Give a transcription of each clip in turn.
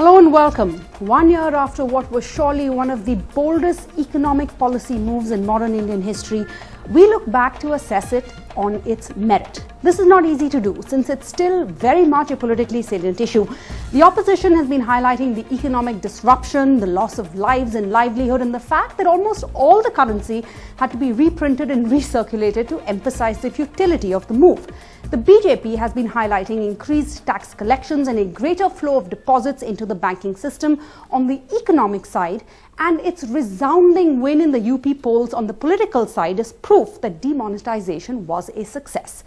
Hello and welcome. 1 year after what was surely one of the boldest economic policy moves in modern Indian history, we look back to assess it on its merit. This is not easy to do since it's still very much a politically salient issue. The opposition has been highlighting the economic disruption, the loss of lives and livelihood, and the fact that almost all the currency had to be reprinted and recirculated to emphasize the futility of the move. The BJP has been highlighting increased tax collections and a greater flow of deposits into the banking system on the economic side, and its resounding win in the UP polls on the political side is proof that demonetization was a success.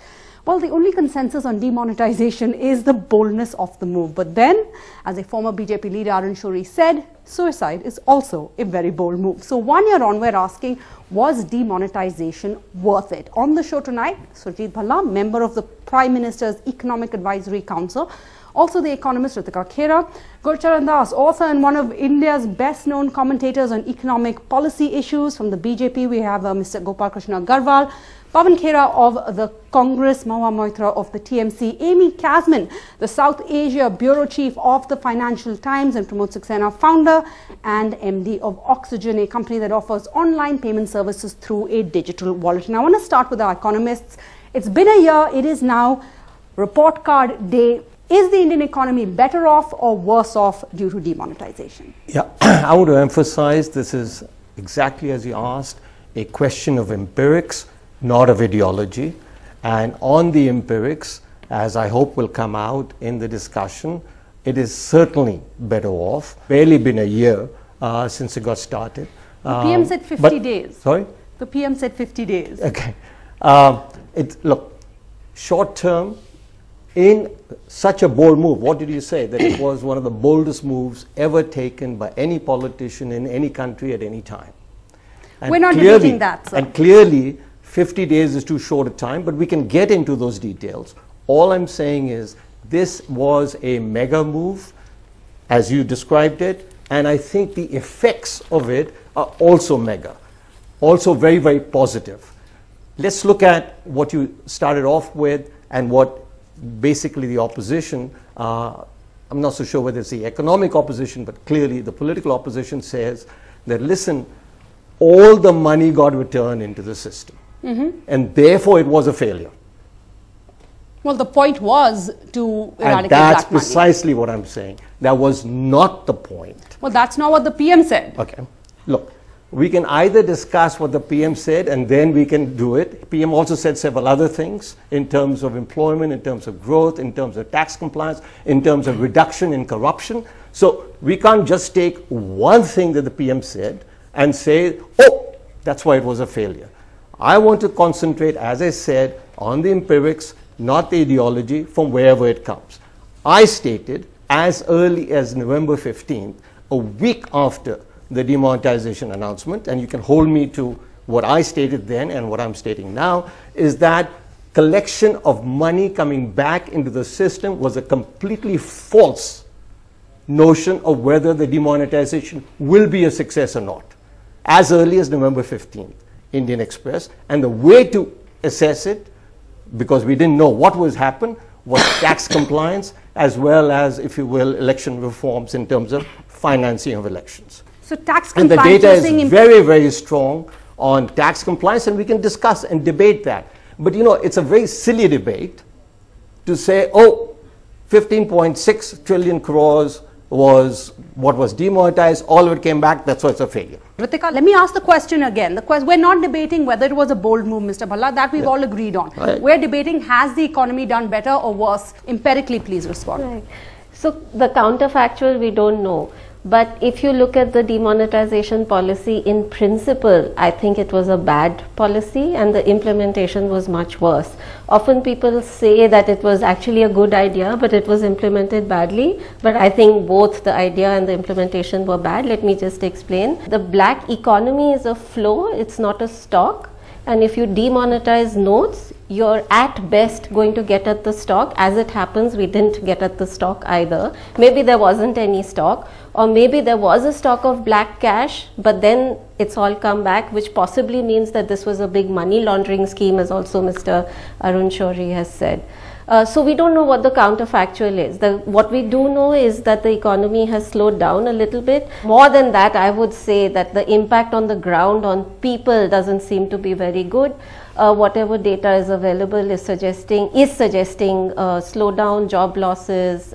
Well, the only consensus on demonetization is the boldness of the move. But then, as a former BJP leader Arun Shourie said, suicide is also a very bold move. So 1 year on, we're asking, was demonetization worth it? On the show tonight, Surjit Bhalla, member of the Prime Minister's Economic Advisory Council, also the economist Ritika Khera, Gurcharan Das, author and one of India's best-known commentators on economic policy issues. From the BJP, we have Mr. Gopal Krishna Agarwal, Pawan Khera of the Congress, Mahua Moitra of the TMC, Amy Kasman, the South Asia Bureau Chief of the Financial Times, and Pramod Saxena, founder and MD of Oxygen, a company that offers online payment services through a digital wallet. And I want to start with our economists. It's been a year. It is now report card day. Is the Indian economy better off or worse off due to demonetization? Yeah, I want to emphasize this is exactly as you asked, a question of empirics, not of ideology. And on the empirics, as I hope will come out in the discussion, it is certainly better off. Barely been a year since it got started. The PM said 50 days. Sorry? The PM said 50 days. Okay. Look, short term, in such a bold move, what did you say? That it was one of the boldest moves ever taken by any politician in any country at any time. And we're not debating that, sir. And clearly, 50 days is too short a time, but we can get into those details. All I'm saying is this was a mega move, as you described it, and I think the effects of it are also mega, also very, very positive. Let's look at what you started off with and what basically the opposition, I'm not so sure whether it's the economic opposition, but clearly the political opposition says that, listen, all the money got returned into the system. And therefore it was a failure. Well, the point was to eradicate black money. And that's precisely what I'm saying. That was not the point. Well, that's not what the PM said. Okay. Look, we can either discuss what the PM said and then we can do it. PM also said several other things in terms of employment, in terms of growth, in terms of tax compliance, in terms of reduction in corruption. So we can't just take one thing that the PM said and say, oh, that's why it was a failure. I want to concentrate, as I said, on the empirics, not the ideology from wherever it comes. I stated as early as November 15th, a week after the demonetization announcement, and you can hold me to what I stated then and what I'm stating now, is that collection of money coming back into the system was a completely false notion of whether the demonetization will be a success or not. As early as November 15th. Indian Express, and the way to assess it, because we didn't know what was happen, was tax compliance as well as, if you will, election reforms in terms of financing of elections. So tax compliance, and the data is very, very strong on tax compliance, and we can discuss and debate that. But you know, it's a very silly debate to say, oh, 15.6 trillion crores was what was demonetized, all of it came back, that's why it's a failure. Ritika, let me ask the question again. We're not debating whether it was a bold move, Mr. Bhalla, that we've all agreed on. Right. We're debating, has the economy done better or worse? Empirically, please respond. Right. So the counterfactual, we don't know. But if you look at the demonetization policy in principle, I think it was a bad policy and the implementation was much worse. Often people say that it was actually a good idea, but it was implemented badly. But I think both the idea and the implementation were bad. Let me just explain. The black economy is a flow, it's not a stock. And if you demonetize notes, you're at best going to get at the stock. As it happens, we didn't get at the stock either. Maybe there wasn't any stock, or maybe there was a stock of black cash, but then it's all come back, which possibly means that this was a big money laundering scheme, as also Mr. Arun Shourie has said. So we don't know what the counterfactual is. What we do know is that the economy has slowed down a little bit. More than that, I would say that the impact on the ground on people doesn't seem to be very good. Whatever data is available is suggesting slowdown, job losses,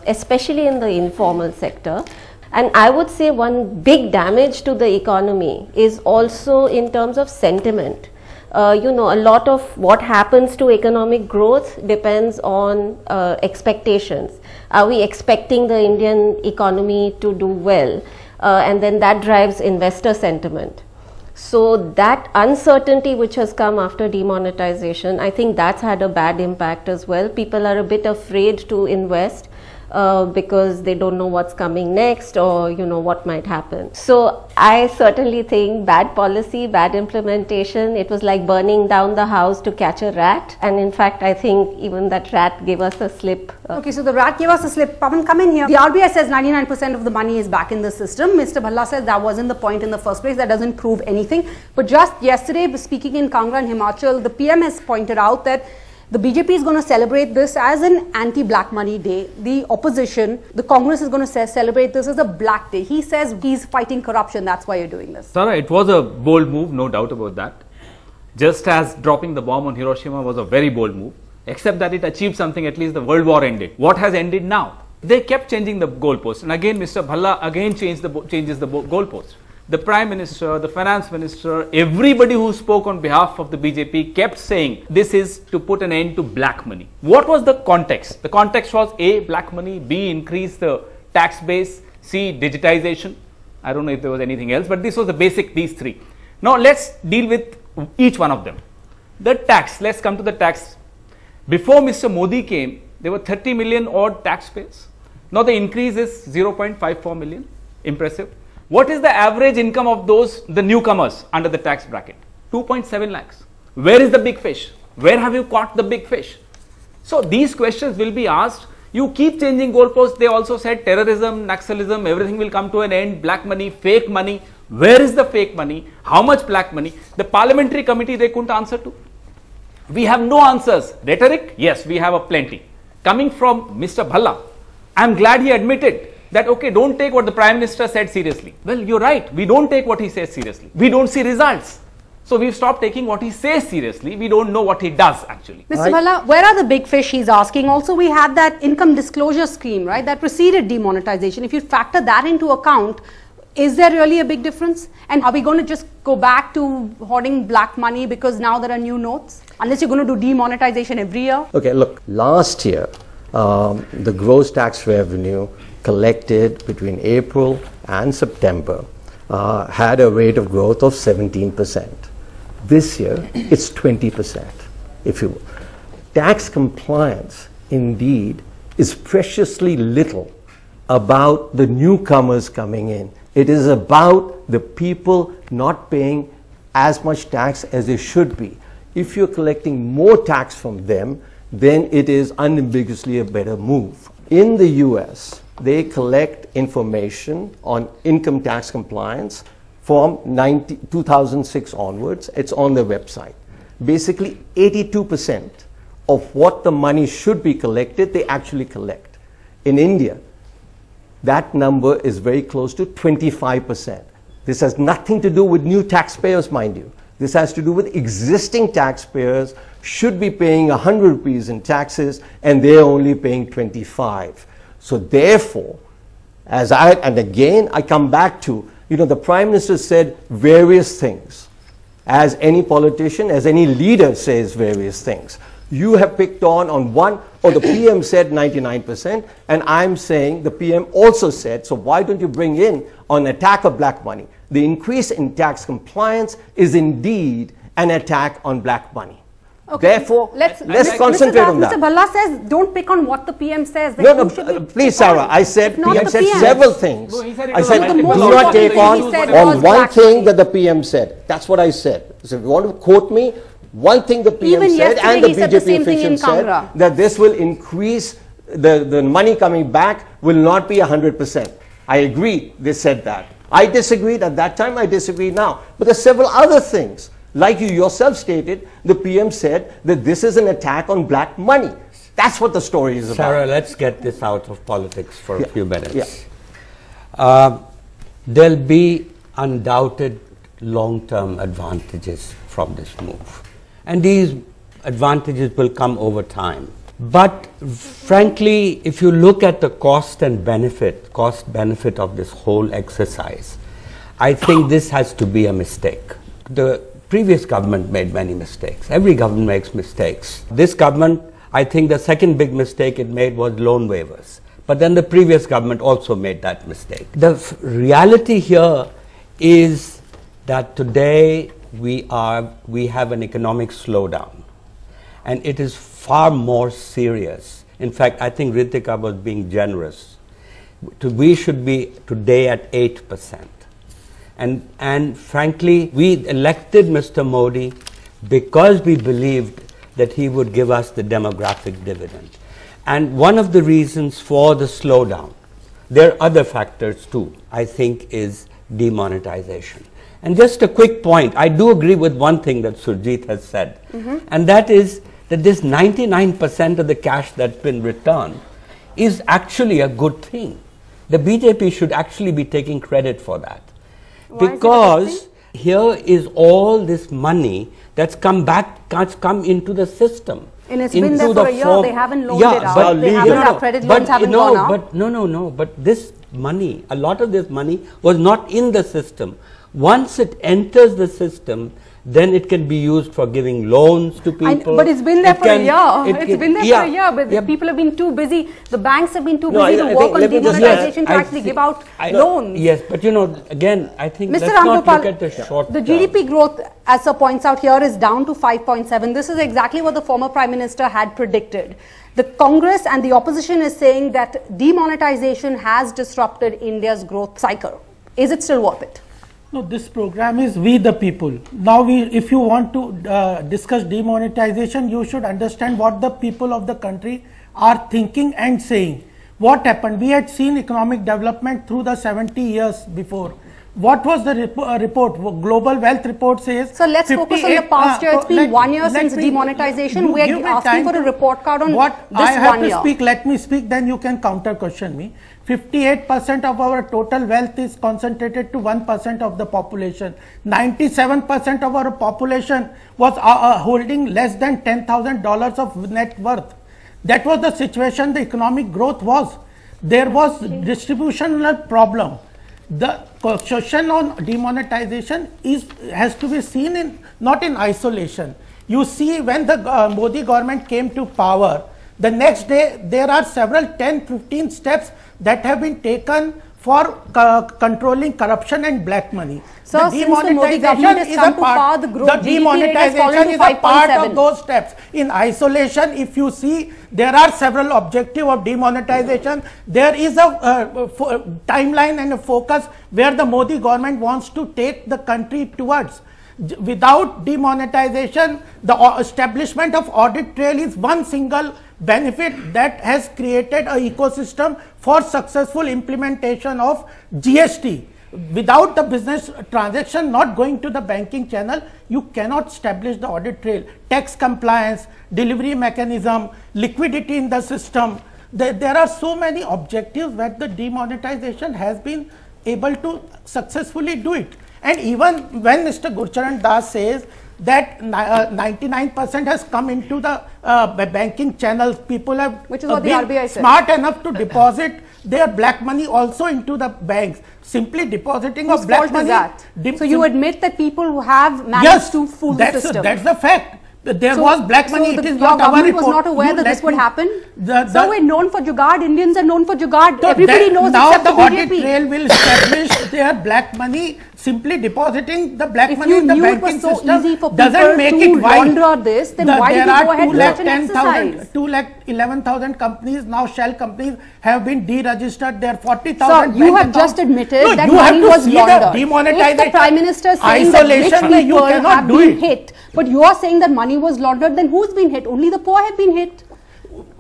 especially in the informal sector. And I would say one big damage to the economy is also in terms of sentiment. You know, a lot of what happens to economic growth depends on expectations. Are we expecting the Indian economy to do well? And then that drives investor sentiment. So that uncertainty which has come after demonetization, I think that's had a bad impact as well. People are a bit afraid to invest because they don't know what's coming next, or you know what might happen. So I certainly think bad policy, bad implementation. It was like burning down the house to catch a rat, and in fact I think even that rat gave us a slip. Okay, so the rat gave us a slip. Pawan, come in here. The RBI says 99% of the money is back in the system. Mr. Bhalla says that wasn't the point in the first place. That doesn't prove anything. But just yesterday, speaking in Kangra and Himachal, the PM has pointed out that the BJP is going to celebrate this as an anti-black money day. The opposition, the Congress, is going to celebrate this as a black day. He says he's fighting corruption. That's why you're doing this. Sarah, it was a bold move, no doubt about that. Just as dropping the bomb on Hiroshima was a very bold move, except that it achieved something. At least the World War ended. What has ended now? They kept changing the goalpost, and again Mr. Bhalla again changes the goalpost. The Prime Minister, the Finance Minister, everybody who spoke on behalf of the BJP kept saying this is to put an end to black money. What was the context? The context was A, black money, B, increase the tax base, C, digitization. I don't know if there was anything else, but this was the basic, these three. Now let's deal with each one of them. The tax, let's come to the tax. Before Mr. Modi came, there were 30 million odd taxpayers. Now the increase is 0.54 million. Impressive. What is the average income of those, the newcomers under the tax bracket? 2.7 lakhs. Where is the big fish? Where have you caught the big fish? So these questions will be asked. You keep changing goalposts. They also said terrorism, Naxalism, everything will come to an end. Black money, fake money. Where is the fake money? How much black money? The parliamentary committee they couldn't answer to. We have no answers. Rhetoric? Yes, we have a plenty. Coming from Mr. Bhalla, I'm glad he admitted that, okay, don't take what the Prime Minister said seriously. Well, you're right. We don't take what he says seriously. We don't see results. So we've stopped taking what he says seriously. We don't know what he does actually. Mr. Bhalla, where are the big fish he's asking? Also, we had that income disclosure scheme, right, that preceded demonetization. If you factor that into account, is there really a big difference? And are we going to just go back to hoarding black money because now there are new notes? Unless you're going to do demonetization every year? Okay, look, last year, the gross tax revenue collected between April and September had a rate of growth of 17%. This year, it's 20%, if you will. Tax compliance, indeed, is preciously little about the newcomers coming in. It is about the people not paying as much tax as they should be. If you're collecting more tax from them, then it is unambiguously a better move. In the US, they collect information on income tax compliance from 2006 onwards. It's on their website. Basically, 82% of what the money should be collected, they actually collect. In India, that number is very close to 25%. This has nothing to do with new taxpayers, mind you. This has to do with existing taxpayers should be paying 100 rupees in taxes and they're only paying 25. So therefore, and again, I come back to, the Prime Minister said various things. As any politician, as any leader says various things. You have picked on one, or the PM said 99%, and I'm saying the PM also said, so why don't you bring in an attack of black money? The increase in tax compliance is indeed an attack on black money. Okay. Therefore, let's concentrate on that. Mr. Bhalla says, don't pick on what the PM says. No, please, Sarah, I said, PM said several things. No, I said, do not take on one thing that the PM said. That's what I said. So if you want to quote me, one thing the PM said and the BJP official said that this will increase, the money coming back will not be 100%. I agree, they said that. I disagreed at that time, I disagree now. But there are several other things. Like you yourself stated, the PM said that this is an attack on black money. That's what the story is about. Sarah, let's get this out of politics for a few minutes. Yeah. There'll be undoubted long-term advantages from this move. And these advantages will come over time. But frankly, if you look at the cost benefit of this whole exercise, I think this has to be a mistake. The previous government made many mistakes. Every government makes mistakes. This government, I think the second big mistake it made was loan waivers. But then the previous government also made that mistake. The reality here is that today we have an economic slowdown. And it is far more serious. In fact, I think Ritika was being generous. We should be today at 8%. And frankly, we elected Mr. Modi because we believed that he would give us the demographic dividend. And one of the reasons for the slowdown, there are other factors too, I think, is demonetization. And just a quick point, I do agree with one thing that Surjit has said, and that is that this 99% of the cash that's been returned is actually a good thing. The BJP should actually be taking credit for that. Because here is all this money that's come into the system. And it's been there for a year, they haven't loaned it out, they haven't, our credit loans haven't gone out. But this money, a lot of this money was not in the system. Once it enters the system, then it can be used for giving loans to people. But it's been there for a year. It's been there for a year, but people have been too busy. The banks have been too busy to work on demonetization to actually give out loans. Yes, but again, I think Mr. let's not look at the short The term. GDP growth, as Sir points out here, is down to 5.7. This is exactly what the former Prime Minister had predicted. The Congress and the opposition is saying that demonetization has disrupted India's growth cycle. Is it still worth it? No, this program is We the People. Now, if you want to discuss demonetization, you should understand what the people of the country are thinking and saying. What happened? We had seen economic development through the 70 years before. What was the report? Global Wealth Report says... So let's focus on the past year. It's been 1 year since demonetization. We are asking for a report card on this 1 year. Let me speak, then you can counter question me. 58% of our total wealth is concentrated to 1% of the population. 97% of our population was holding less than $10,000 of net worth. That was the situation the economic growth was. There was distributional problem. The question on demonetization has to be seen not in isolation. You see, when the Modi government came to power, the next day there are several 10-15 steps that have been taken for controlling corruption and black money. So since the Modi government has come to power, the growth demonetization is a part of those steps. In isolation, if you see, there are several objectives of demonetization. There is a timeline and a focus where the Modi government wants to take the country towards. Without demonetization, the establishment of audit trail is one single benefit that has created an ecosystem for successful implementation of GST. Without the business transaction not going to the banking channel, you cannot establish the audit trail. Tax compliance, delivery mechanism, liquidity in the system. There are so many objectives where the demonetization has been able to successfully do it. And even when Mr. Gurcharan Das says that 99% has come into the banking channels, people have been smart enough to deposit their black money also into the banks. Simply depositing of black money. So you admit that people who have managed to fool the system. That's the fact. There was black money. So your government was not aware that this would happen? So we're known for Jugaad. Indians are known for Jugaad. Everybody knows except the BJP. Now the audit trail will establish their black money. Simply depositing the black money in the banking system doesn't make it launder this, then why did you go ahead with such an exercise? 2,11,000 companies, now shell companies, have been deregistered. There are 40,000. So you have just admitted that money was laundered. If the Prime Minister is saying that rich people have been hit, but you are saying that money was laundered, then who's been hit? Only the poor have been hit.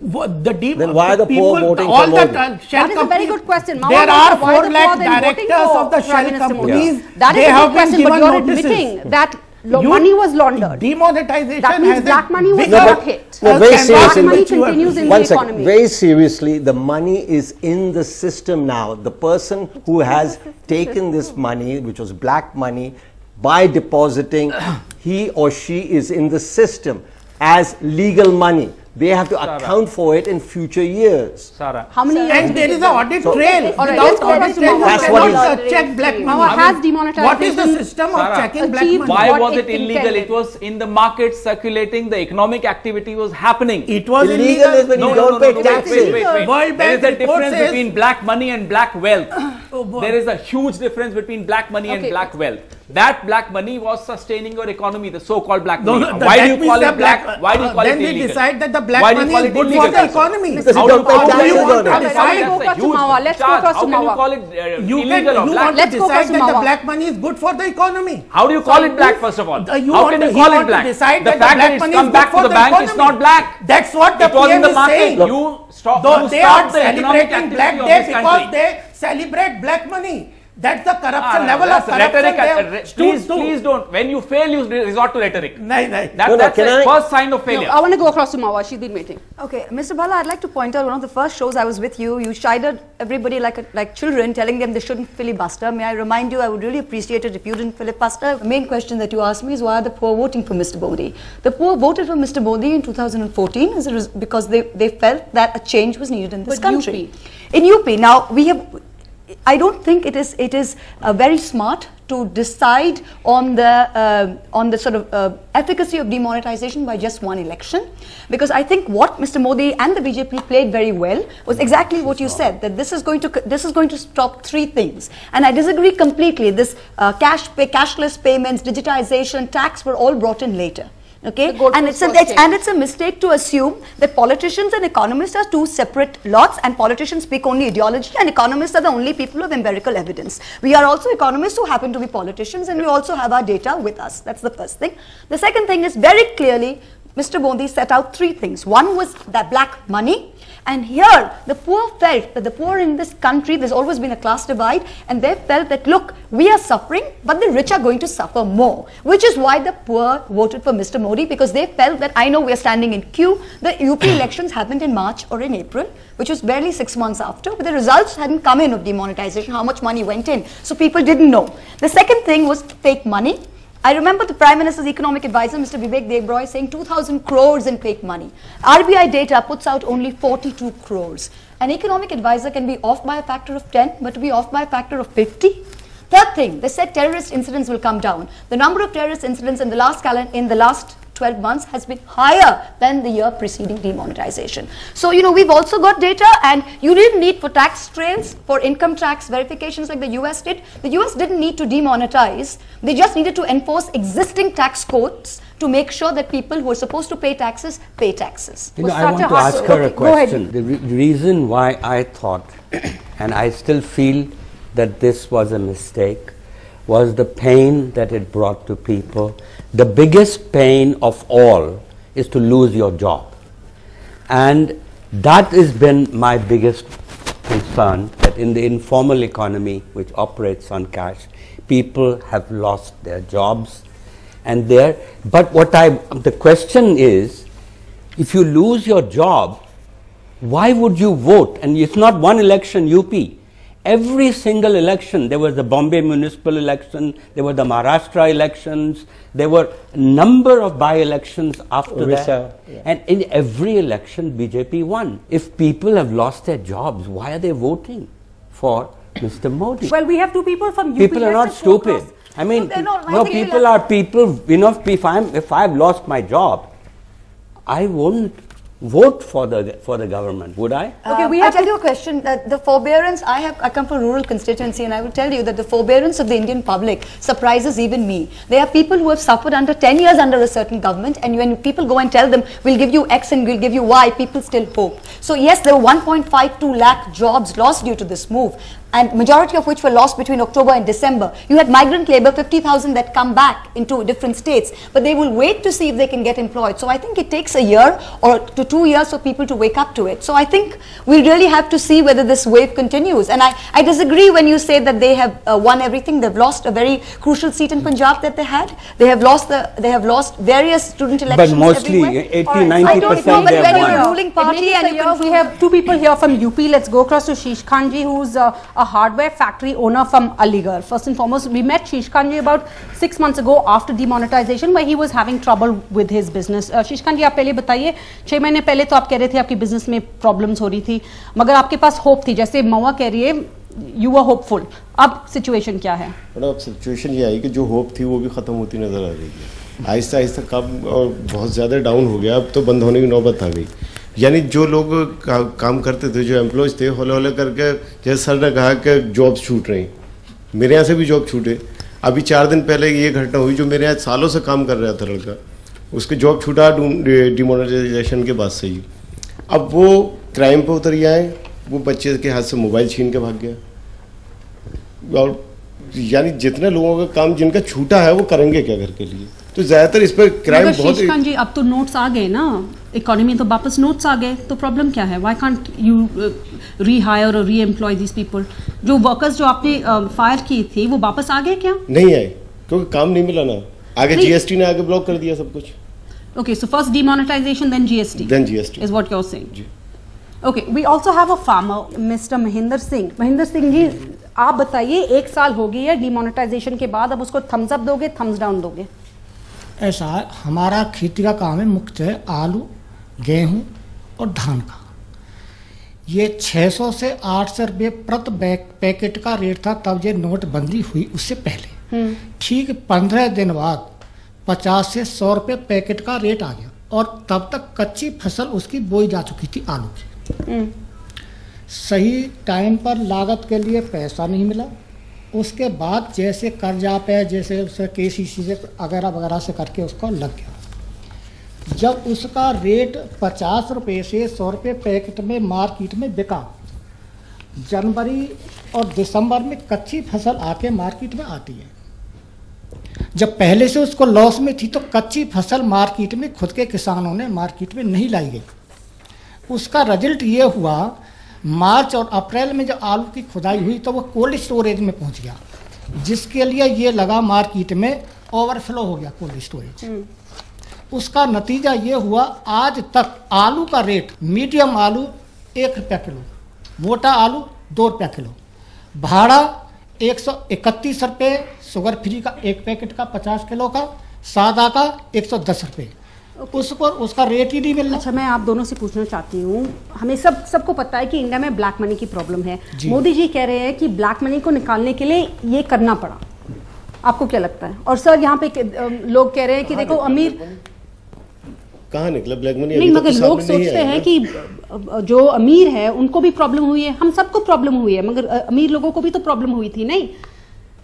Then why are the poor voting for Modi? That is a very good question. There are 4 lakh directors of the shell companies. That is a good question, but you are admitting that money was laundered. Demonetization. That means black money was No, not but- hit. no, very seriously, Black money continues in one the second. economy. Very seriously, the money is in the system now. The person who has taken this money, which was black money, by depositing, he or she is in the system as legal money. They have to account for it in future years. Sarah. How many years? And there is an audit trail. All right, let's Without go audit to trail, you Mama. That's what cannot is- check black Mama, money. has demonetization What is the system of Sarah, checking black achieved money? Why what was it it illegal? intended? It was in the market circulating, the economic activity was happening. It was Illegal is when you don't pay taxes. World There is Bank a report difference says- between black money and black wealth. boy. There is a huge difference between black money and Okay. black wealth. That black money was sustaining your economy, the so-called black No, money. no, Why that do you means call the it black? Why do you call then it they illegal? decide that the black Why do you money call is it good illegal? for the economy. Because you How don't do- pay how do taxes you on want it. to Okay, decide let's that's go a first to huge Mawa. Let's go charge? first How to can you Mawa. call it You illegal or want black? Let's to go decide first to that the Mawa. black money is good for the economy. How do you call it black, first of all? You How want can to- you he call want it to black? decide The that the fact black that it's money come is back good to for the the bank is economy. not black. That's what the It was in PM the is market. saying. You stop. Though You they stop are the economic celebrating Black activity of Day this because country. they celebrate black money. That's the corruption Ah, level of that's corruption rhetoric. they have Please, stood to. please don't. When you fail, you resort to rhetoric. Nahi. That's can the I- first sign of failure. No, I want to go across to Mawa. She's been waiting. Okay, Mr. Bala, I'd like to point out one of the first shows I was with you. You chided everybody like children, telling them they shouldn't filibuster. May I remind you, I would really appreciate it if you didn't filibuster. The main question that you asked me is why are the poor voting for Mr. Modi? The poor voted for Mr. Modi in 2014 because they felt that a change was needed in this But country. In UP, now we have. I don't think it is very smart to decide on the sort of efficacy of demonetization by just one election, because I think what Mr. Modi and the BJP played very well was exactly what you said, that this is going to stop three things, and I disagree completely. This cashless payments, digitization, tax were all brought in later. Okay, and it's a mistake to assume that politicians and economists are two separate lots, and politicians speak only ideology and economists are the only people of empirical evidence. We are also economists who happen to be politicians, and we also have our data with us. That's the first thing. The second thing is, very clearly Mr. Modi set out three things. One was that black money. And here, the poor felt that the poor in this country, there's always been a class divide, and they felt that, look, we are suffering, but the rich are going to suffer more, which is why the poor voted for Mr. Modi, because they felt that, I know we are standing in queue. The UP elections happened in March or in April, which was barely 6 months after, but the results hadn't come in of demonetization, how much money went in. So people didn't know. The second thing was fake money. I remember the Prime Minister's economic advisor, Mr. Vivek Debroy, saying 2,000 crores in fake money. RBI data puts out only 42 crores. An economic advisor can be off by a factor of 10, but to be off by a factor of 50? Third thing, they said terrorist incidents will come down. The number of terrorist incidents in the last 12 months has been higher than the year preceding demonetization. So, we've also got data, and you didn't need for tax trails, for income tax verifications like the US did. The US didn't need to demonetize. They just needed to enforce existing tax codes to make sure that people who are supposed to pay taxes, pay taxes. I want to ask her a question. The reason why I thought, and I still feel that this was a mistake, was the pain that it brought to people. The biggest pain of all is to lose your job. And that has been my biggest concern, that in the informal economy, which operates on cash, people have lost their jobs. But the question is, if you lose your job, why would you vote? And it's not one election, UP. Every single election, there was the Bombay municipal election, there were the Maharashtra elections, there were a number of by-elections after that. Yeah. And in every election, BJP won. If people have lost their jobs, why are they voting for Mr. Modi? Well, we have two people from UP. People are not stupid. I mean, people are people, if I've lost my job, I won't vote for the government, would I? Okay, I'll tell you a question. The forbearance, I come from a rural constituency, and I will tell you that the forbearance of the Indian public surprises even me. There are people who have suffered under 10 years under a certain government, and when people go and tell them, we'll give you X and we'll give you Y, people still hope. So yes, there were 1.52 lakh jobs lost due to this move, and majority of which were lost between October and December. You had migrant labor, 50,000 that come back into different states, but they will wait to see if they can get employed. So I think it takes a year or to 2 years for people to wake up to it. So I think we really have to see whether this wave continues. And I disagree when you say that they have won everything. They've lost a very crucial seat in Punjab that they had. They have lost various student elections. But mostly 80-90% but they when have you're a won. ruling party and we have two people here from UP. Let's go across to Sheesh Khan ji, who's a hardware factory owner from Aligarh. First and foremost, we met Sheesh Khan ji about 6 months ago after demonetization, where he was having trouble with his business. Sheesh Khan ji, आप पहले बताइए, 6 महीने पहले तो आप कह रहे थे आपकी बिजनेस में प्रॉब्लम्स हो रही थी, मगर आपके पास होप थी, जैसे मवा कह रही है, यू वर होपफुल. अब सिचुएशन क्या है? अब सिचुएशन ये आई कि जो होप थी वो भी खत्म होती नजर आ रही है. आहिस्ता आहिस्ता काम बहुत ज़्यादा डाउन हो गया. अब तो बंद होने की नौबत आ गई. यानी जो लोग काम करते थे, जो एम्प्लॉयज़ थे, हौले हौले करके, जैसे सर ने कहा कि जॉब्स छूट रही, मेरे यहाँ से भी जॉब छूटे. अभी 4 दिन पहले ये घटना हुई, जो मेरे यहाँ सालों से काम कर रहा था लड़का, उसके जॉब छूटा डिमोनेटाइजेशन के बाद से ही. अब वो क्राइम पे उतर गया है. वो बच्चे के हाथ से मोबाइल छीन के भाग गया. और यानी जितने लोगों का काम जिनका छूटा है वो करेंगे क्या घर के लिए. तो ज्यादातर इस पर क्राइम बहुत. शीश खान जी, अब तो नोट्स आ गए ना, इकोनॉमी तो वापस नोट्स आ गए, तो प्रॉब्लम क्या है? व्हाई कांट यू रीहायर और री एम्प्लॉय दिस पीपल? जो वर्कर्स जो आपने फायर की थी वो वापस आ गए क्या? नहीं आए, क्योंकि काम नहीं मिला ना. आगे जीएसटी ने आगे ब्लॉक कर दिया सब कुछ. Okay, so first demonetization, then GST. Then GST is what you're saying. Okay, we also have a farmer, Mr. Mahinder Singh. Mahinder Singh जी, आप बताइए, 1 साल हो गई है डिमोनेटाइजेशन के बाद, अब उसको थम्स अप दोगे, थम्स डाउन दोगे? ऐसा हमारा खेती का काम है, मुख्य है आलू, गेहूं और धान का. ये 600 से 800 रुपये प्रति पैकेट का रेट था तब ये नोटबंदी हुई, उससे पहले. ठीक 15 दिन बाद 50 से 100 रुपये पैकेट का रेट आ गया, और तब तक कच्ची फसल उसकी बोई जा चुकी थी आलू की. सही टाइम पर लागत के लिए पैसा नहीं मिला. उसके बाद जैसे कर्जा पे, जैसे उसे केसीसी से वगैरह वगैरह से करके उसको लग गया. जब उसका रेट 50 रुपये से 100 रुपये पैकेट में मार्केट में बिका, जनवरी और दिसंबर में कच्ची फसल आके मार्केट में आती है. जब पहले से उसको लॉस में थी तो कच्ची फसल मार्केट में खुद के किसानों ने मार्केट में नहीं लाई गई. उसका रिजल्ट ये हुआ, मार्च और अप्रैल में जब आलू की खुदाई हुई तो वो कोल्ड स्टोरेज में पहुंच गया, जिसके लिए ये लगा मार्केट में ओवरफ्लो हो गया कोल्ड स्टोरेज. उसका नतीजा ये हुआ, आज तक आलू का रेट, मीडियम आलू 1 रुपया किलो, मोटा आलू 2 रुपया किलो, भाड़ा 131 रुपये, शुगर फ्री का 1 पैकेट का 50 किलो का, सादा का 110 रुपये, उसको उसका रेट ही नहीं मिल रहा. अच्छा, मैं आप दोनों से पूछना चाहती हूँ, हमें सबको पता है कि इंडिया में ब्लैक मनी की प्रॉब्लम है. मोदी जी कह रहे हैं कि ब्लैक मनी को निकालने के लिए ये करना पड़ा. आपको क्या लगता है? और सर, यहाँ पे लोग कह रहे हैं कि देखो अमीर कहाँ निकला ब्लैक मनी? नहीं, मगर लोग सोचते हैं कि जो अमीर है उनको भी प्रॉब्लम हुई है, हम सबको प्रॉब्लम हुई है, मगर अमीर लोगों को भी तो प्रॉब्लम हुई थी. नहीं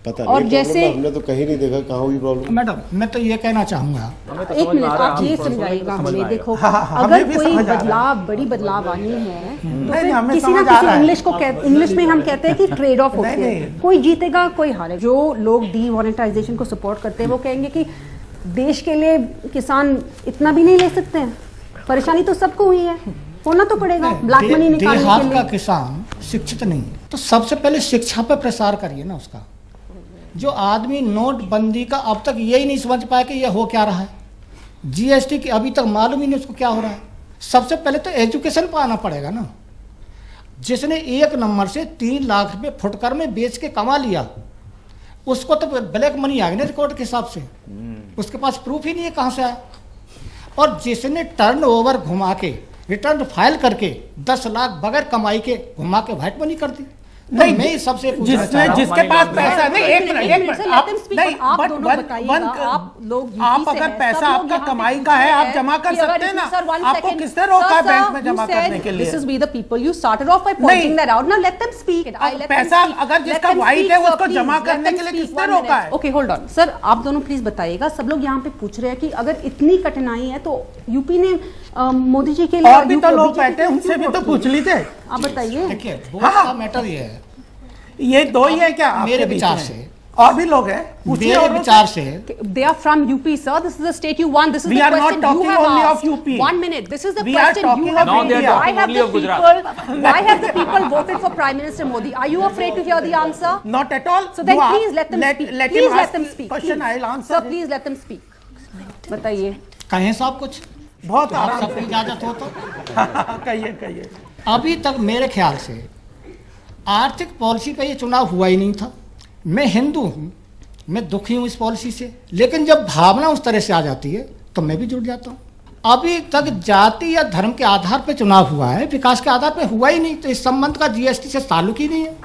पता और नहीं, जैसे हमने तो कहीं नहीं देखा कहाँ हुई प्रॉब्लम. मैडम, मैं तो ये कहना चाहूँगा, एक मिनट आप ये समझाइएगा हमें. देखो, अगर कोई बदलाव, बड़ी बदलाव आनी है तो फिर किसी ना किसी, इंग्लिश में हम कहते हैं कि ट्रेड ऑफ होते हैं, कोई जीतेगा कोई हारेगा. जो लोग डीमोनेटाइजेशन को सपोर्ट करते हैं वो कहेंगे कि देश के लिए किसान इतना भी नहीं ले सकते हैं, परेशानी तो सबको हुई है, होना तो पड़ेगा ब्लैक मनी निकालने के लिए. का किसान शिक्षित नहीं है तो सबसे पहले शिक्षा पर प्रसार करिए ना उसका. जो आदमी नोटबंदी का अब तक यही नहीं समझ पाया कि ये हो क्या रहा है, जीएसटी की अभी तक मालूम ही नहीं उसको क्या हो रहा है. सबसे पहले तो एजुकेशन पर आना पड़ेगा ना. जिसने 1 नंबर से 3 लाख रुपए फुटकर में बेच के कमा लिया, उसको तो ब्लैक मनी आ गई ना रिकॉर्ड के हिसाब से. उसके पास प्रूफ ही नहीं है कहाँ से आया. और जिसने टर्नओवर घुमा के, रिटर्न फाइल करके 10 लाख बगैर कमाई के घुमा के व्हाइट मनी कर दी. नहीं, मैं सबसे जिसके पास पैसा नहीं, एक मिनट आप नहीं, आप अगर पैसा आपका कमाई का है आप जमा कर सकते हैं ना. आपको किसने रोका है बैंक में जमा करने के लिए? This is we the people. You started off by pointing that out. Now let them speak. पैसा अगर जिसका वाइट है उसको जमा करने के लिए किसने रोका है? Okay, hold on. सर, आप दोनों प्लीज बताइएगा. सब लोग यहाँ पे पूछ रहे हैं कि अगर इतनी कठिनाई है तो यूपी ने मोदी जी के लिए, और भी तो लोग बैठे हैं, उनसे भी तो पूछ लीजिए. आप बताइए. देखिए, मैटर ये है, ये दो ही है क्या मेरे विचार से और भी लोग हैं, पूछिए और विचार से। They are from UP, sir. This is the state you won. This is We the are not question you talking have only asked. of UP. 1 minute. This is the We are question you talking have of raised. India. Why have Only the of Gujarat. people? Why have the people voted for Prime Minister Modi? Are you afraid to hear the answer? Not at all. So then You are- please let them speak. let Please him let ask them the speak. question, Please. I'll answer Sir, it. please let them speak. बताइए। कहें साहब कुछ, बहुत आप आराम सबको इजाजत हो तो। कहिए कहिए। अभी तक मेरे ख्याल से आर्थिक पॉलिसी पे ये चुनाव हुआ ही नहीं था। मैं हिंदू हूँ, मैं दुखी हूँ इस पॉलिसी से, लेकिन जब भावना उस तरह से आ जाती है तो मैं भी जुड़ जाता हूँ। अभी तक जाति या धर्म के आधार पर चुनाव हुआ है, विकास के आधार पर हुआ ही नहीं, तो इस संबंध का जीएसटी से ताल्लुक ही नहीं है।